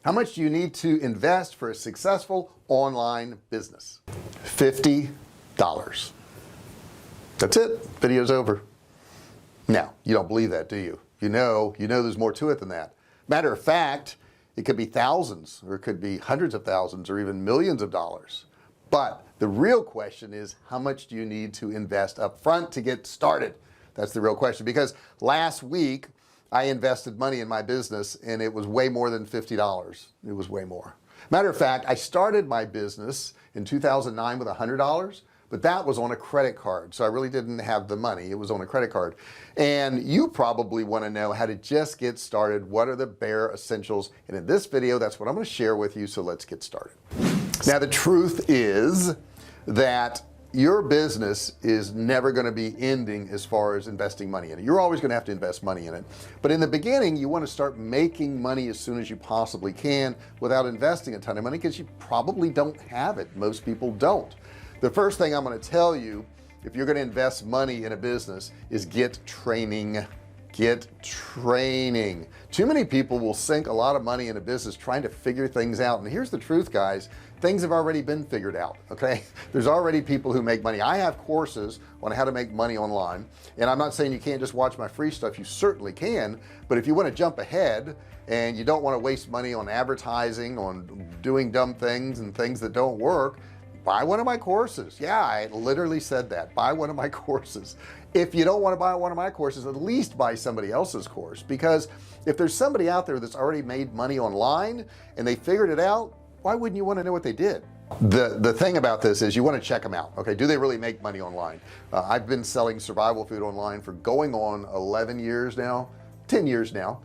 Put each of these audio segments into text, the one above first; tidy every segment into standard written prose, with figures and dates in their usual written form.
How much do you need to invest for a successful online business? $50. That's it. Video's over. Now, you don't believe that, do you? You know there's more to it than that. Matter of fact, it could be thousands, or it could be hundreds of thousands, or even millions of dollars. But the real question is, how much do you need to invest up front to get started? That's the real question, because last week I invested money in my business and it was way more than $50. It was way more. Matter of fact, I started my business in 2009 with $100, but that was on a credit card, so I really didn't have the money. It was on a credit card. And you probably want to know how to just get started. What are the bare essentials? And in this video, that's what I'm going to share with you. So let's get started. Now, the truth is that your business is never going to be ending as far as investing money in it. You're always going to have to invest money in it, but in the beginning you want to start making money as soon as you possibly can without investing a ton of money, because you probably don't have it. Most people don't. The first thing I'm going to tell you, if you're going to invest money in a business, is get training. Get training. Too many people will sink a lot of money in a business trying to figure things out, and here's the truth, guys. Things have already been figured out. Okay, there's already people who make money. I have courses on how to make money online, and I'm not saying you can't just watch my free stuff. You certainly can, but if you want to jump ahead and you don't want to waste money on advertising, on doing dumb things and things that don't work, buy one of my courses. Yeah, I literally said that. Buy one of my courses. If you don't want to buy one of my courses, at least buy somebody else's course, because if there's somebody out there that's already made money online and they figured it out, why wouldn't you want to know what they did? The thing about this is you want to check them out. Okay, do they really make money online? I've been selling survival food online for going on 11 years now, 10 years now,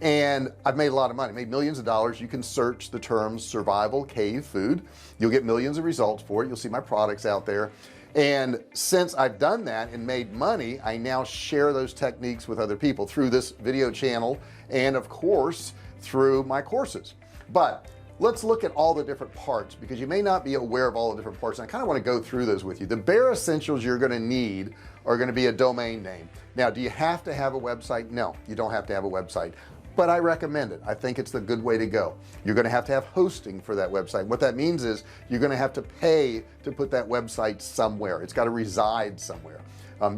and I've made a lot of money, made millions of dollars. You can search the term survival cave food, you'll get millions of results for it. You'll see my products out there, and since I've done that and made money, I now share those techniques with other people through this video channel, and of course through my courses. But let's look at all the different parts, because you may not be aware of all the different parts, and I kind of want to go through those with you. The bare essentials you're going to need are going to be a domain name. Now, do you have to have a website? No, you don't have to have a website, but I recommend it. I think it's the good way to go. You're going to have hosting for that website. What that means is you're going to have to pay to put that website somewhere. It's got to reside somewhere.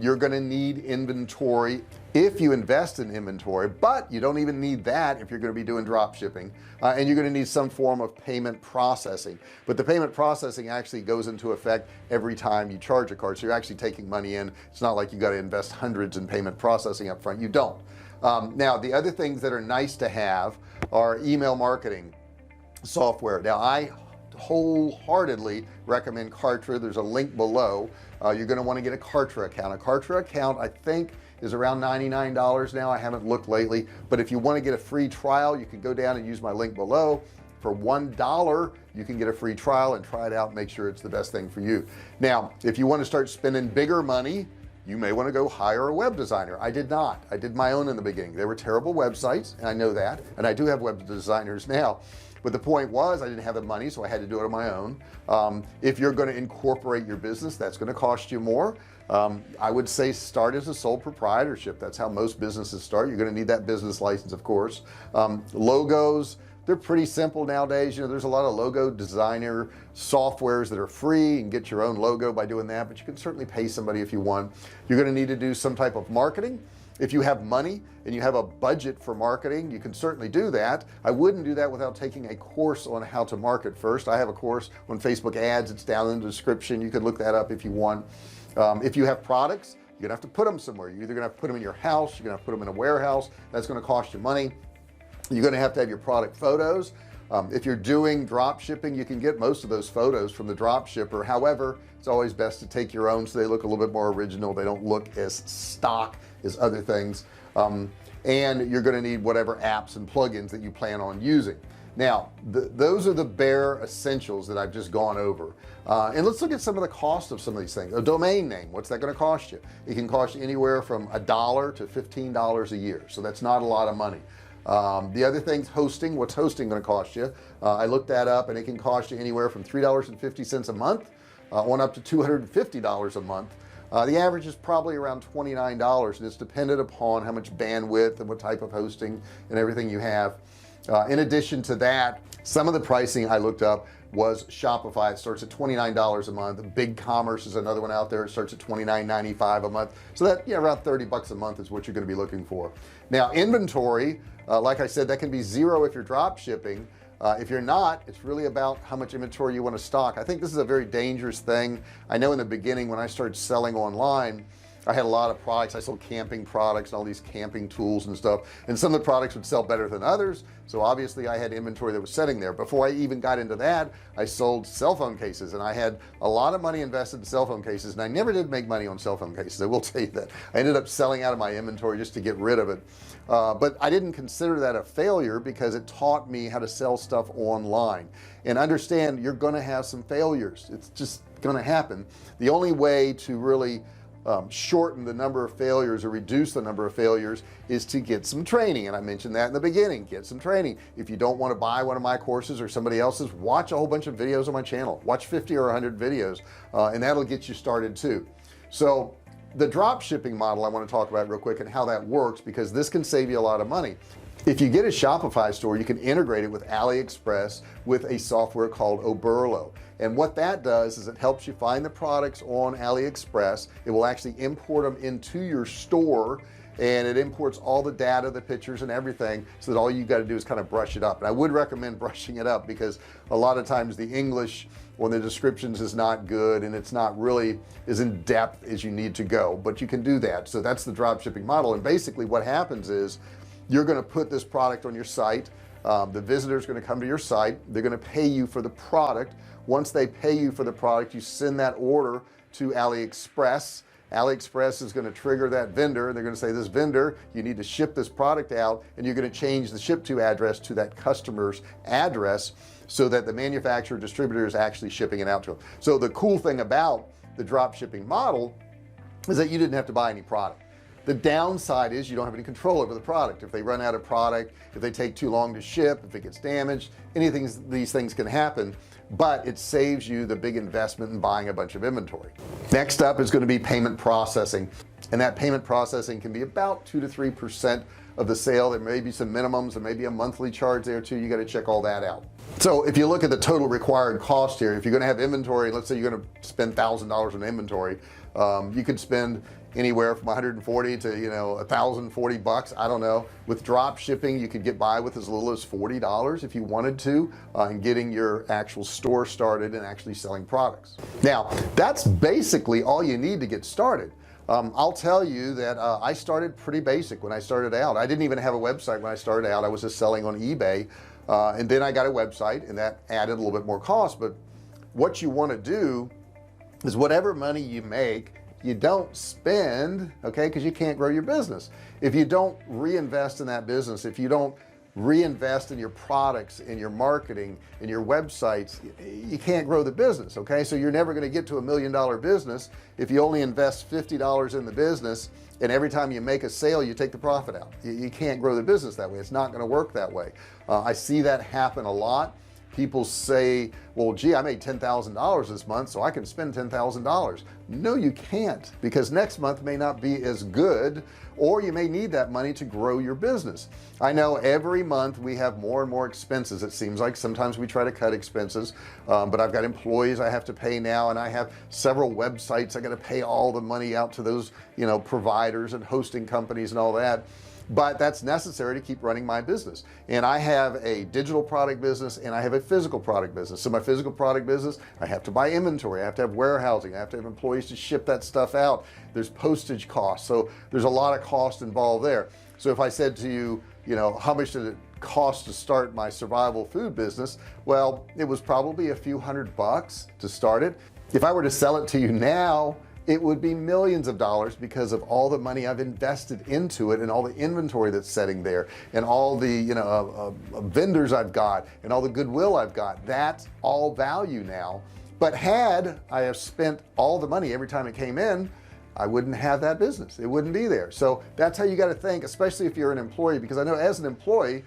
You're going to need inventory if you invest in inventory, but you don't even need that if you're going to be doing drop shipping, and you're going to need some form of payment processing. But the payment processing actually goes into effect every time you charge a card, so you're actually taking money in. It's not like you got to invest hundreds in payment processing up front. You don't. Now, the other things that are nice to have are email marketing software. Now, I wholeheartedly recommend Kartra. There's a link below. You're going to want to get a Kartra account. A Kartra account, I think, is around $99 now. I haven't looked lately, but if you want to get a free trial, you can go down and use my link below. For $1 you can get a free trial and try it out, make sure it's the best thing for you. Now, if you want to start spending bigger money, you may want to go hire a web designer. I did not. I did my own in the beginning. They were terrible websites, and I know that, and I do have web designers now, but the point was I didn't have the money, so I had to do it on my own. If you're going to incorporate your business, that's going to cost you more. I would say start as a sole proprietorship. That's how most businesses start. You're going to need that business license, of course. Logos, they're pretty simple nowadays. You know, there's a lot of logo designer softwares that are free, and get your own logo by doing that, but you can certainly pay somebody if you want. You're going to need to do some type of marketing. If you have money and you have a budget for marketing, you can certainly do that. I wouldn't do that without taking a course on how to market first. I have a course on Facebook ads. It's down in the description. You can look that up if you want. If you have products, you're gonna have to put them somewhere. You're either gonna have to put them in your house, you're gonna have to put them in a warehouse. That's gonna cost you money. You're gonna have to have your product photos. If you're doing drop shipping, you can get most of those photos from the drop shipper. However, it's always best to take your own, so they look a little bit more original. They don't look as stock as other things. And you're going to need whatever apps and plugins that you plan on using. Now, those are the bare essentials that I've just gone over. And let's look at some of the cost of some of these things. A domain name, what's that going to cost you? It can cost you anywhere from $1 to $15 a year, so that's not a lot of money. The other things, hosting, what's hosting going to cost you? I looked that up, and it can cost you anywhere from $3.50 a month on up to $250 a month. The average is probably around $29, and it's dependent upon how much bandwidth and what type of hosting and everything you have. In addition to that, some of the pricing I looked up was Shopify. It starts at $29 a month. BigCommerce is another one out there. It starts at $29.95 a month. So that, yeah, around 30 bucks a month is what you're going to be looking for. Now inventory, like I said, that can be zero if you're drop shipping. If you're not, it's really about how much inventory you want to stock. I think this is a very dangerous thing. I know in the beginning when I started selling online, I had a lot of products. I sold camping products and all these camping tools and stuff, and some of the products would sell better than others, so obviously I had inventory that was sitting there. Before I even got into that, I sold cell phone cases, and I had a lot of money invested in cell phone cases, and I never did make money on cell phone cases. I will tell you that. I ended up selling out of my inventory just to get rid of it, but I didn't consider that a failure because it taught me how to sell stuff online. And understand, you're going to have some failures. It's just going to happen. The only way to really shorten the number of failures or reduce the number of failures is to get some training. And I mentioned that in the beginning. Get some training. If you don't want to buy one of my courses or somebody else's, watch a whole bunch of videos on my channel. Watch 50 or 100 videos, and that'll get you started too. So the drop shipping model I want to talk about real quick and how that works, because this can save you a lot of money. If you get a Shopify store, you can integrate it with AliExpress with a software called Oberlo. And what that does is it helps you find the products on AliExpress. It will actually import them into your store, and it imports all the data, the pictures and everything, so that all you got to do is kind of brush it up. And I would recommend brushing it up, because a lot of times the English when the descriptions is not good and it's not really as in depth as you need to go, but you can do that. So that's the drop shipping model. And basically what happens is you're going to put this product on your site. The visitor is going to come to your site. They're going to pay you for the product. Once they pay you for the product, you send that order to AliExpress. AliExpress is going to trigger that vendor. They're going to say, this vendor, you need to ship this product out, and you're going to change the ship to address to that customer's address, so that the manufacturer distributor is actually shipping it out to them. So the cool thing about the drop shipping model is that you didn't have to buy any product. The downside is you don't have any control over the product. If they run out of product, if they take too long to ship, if it gets damaged, these things can happen, but it saves you the big investment in buying a bunch of inventory. Next up is going to be payment processing, and that payment processing can be about 2 to 3% of the sale. There may be some minimums, there may be a monthly charge there too. You got to check all that out. So if you look at the total required cost here, if you're going to have inventory, let's say you're going to spend $1,000 on inventory, you could spend anywhere from 140 to 1,040 bucks. I don't know. With drop shipping, you could get by with as little as $40 if you wanted to, in getting your actual store started and actually selling products. Now that's basically all you need to get started. I'll tell you that I started pretty basic when I started out. I didn't even have a website when I started out. I was just selling on eBay, and then I got a website, and that added a little bit more cost. But what you want to do is whatever money you make, you don't spend, okay, because you can't grow your business. If you don't reinvest in that business, if you don't reinvest in your products, in your marketing, in your websites, you can't grow the business. Okay, so you're never going to get to $1 million business if you only invest $50 in the business, and every time you make a sale you take the profit out. You can't grow the business that way. It's not going to work that way. I see that happen a lot. People say, well, gee, I made $10,000 this month, so I can spend $10,000. No, you can't, because next month may not be as good, or you may need that money to grow your business. I know every month we have more and more expenses. It seems like sometimes we try to cut expenses, but I've got employees I have to pay now, and I have several websites. I got to pay all the money out to those, providers and hosting companies and all that. But that's necessary to keep running my business. And I have a digital product business and I have a physical product business. So my physical product business, I have to buy inventory, I have to have warehousing, I have to have employees to ship that stuff out. There's postage costs, so there's a lot of cost involved there. So if I said to you, how much did it cost to start my survival food business? Well, it was probably a few $100 to start it. If I were to sell it to you now, it would be millions of dollars, because of all the money I've invested into it, and all the inventory that's sitting there, and all the vendors I've got, and all the goodwill I've got. That's all value now. But had I have spent all the money every time it came in, I wouldn't have that business. It wouldn't be there. So that's how you got to think, especially if you're an employee, because I know as an employee,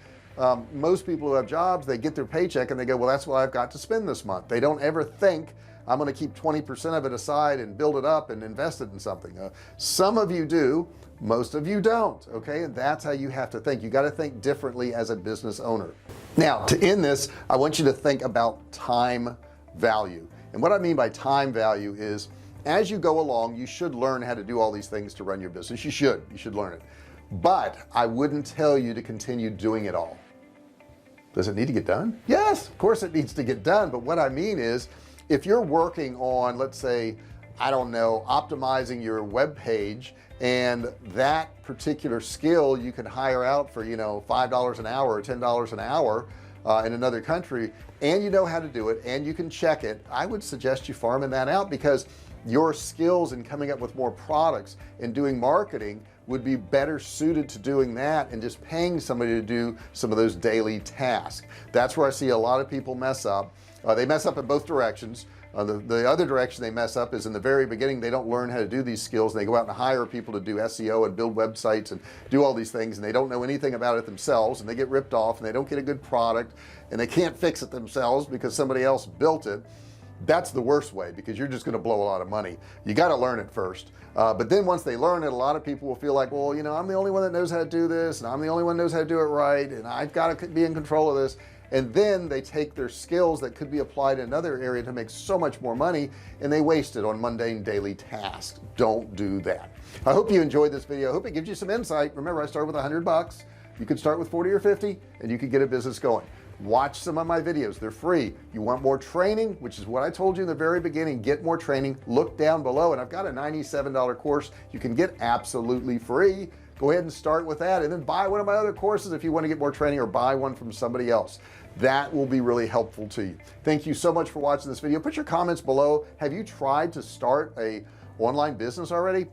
most people who have jobs, they get their paycheck and they go, well, that's what I've got to spend this month. They don't ever think I'm going to keep 20% of it aside and build it up and invest it in something. Some of you do, most of you don't. Okay, and that's how you have to think. You got to think differently as a business owner. Now, to end this, I want you to think about time value. And what I mean by time value is, as you go along, you should learn how to do all these things to run your business. You should learn it, but I wouldn't tell you to continue doing it all. Does it need to get done? Yes, of course it needs to get done. But what I mean is, if you're working on, let's say, I don't know, optimizing your web page, and that particular skill you can hire out for, you know, $5 an hour or $10 an hour in another country, and you know how to do it and you can check it, I would suggest you farming that out, because your skills in coming up with more products and doing marketing would be better suited to doing that and just paying somebody to do some of those daily tasks. That's where I see a lot of people mess up. They mess up in both directions. The other direction they mess up is in the very beginning. They don't learn how to do these skills, and they go out and hire people to do SEO and build websites and do all these things, and they don't know anything about it themselves, and they get ripped off, and they don't get a good product, and they can't fix it themselves because somebody else built it. That's the worst way, because you're just going to blow a lot of money. You got to learn it first, but then once they learn it, a lot of people will feel like, well, you know, I'm the only one that knows how to do this, and I'm the only one that knows how to do it right, and I've got to be in control of this. And then they take their skills that could be applied in another area to make so much more money, and they waste it on mundane daily tasks. Don't do that. I hope you enjoyed this video. I hope it gives you some insight. Remember, I started with $100. You could start with 40 or 50, and you could get a business going. Watch some of my videos. They're free. You want more training, which is what I told you in the very beginning, get more training, look down below, and I've got a $97 course you can get absolutely free. Go ahead and start with that, and then buy one of my other courses if you want to get more training, or buy one from somebody else. That will be really helpful to you. Thank you so much for watching this video. Put your comments below. Have you tried to start a online business already?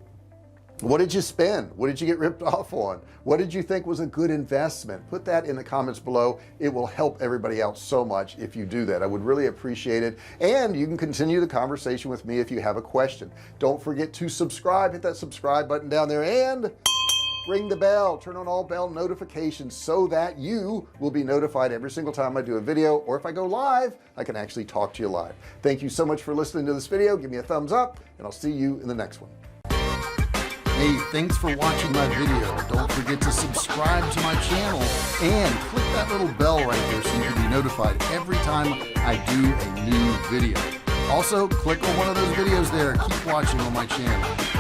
What did you spend? What did you get ripped off on? What did you think was a good investment? Put that in the comments below. It will help everybody out so much if you do that. I would really appreciate it. And you can continue the conversation with me if you have a question. Don't forget to subscribe. Hit that subscribe button down there and ring the bell, turn on all bell notifications so that you will be notified every single time I do a video, or if I go live, I can actually talk to you live. Thank you so much for listening to this video. Give me a thumbs up, and I'll see you in the next one. Hey, thanks for watching my video. Don't forget to subscribe to my channel and click that little bell right there so you can be notified every time I do a new video. Also, click on one of those videos there. Keep watching on my channel.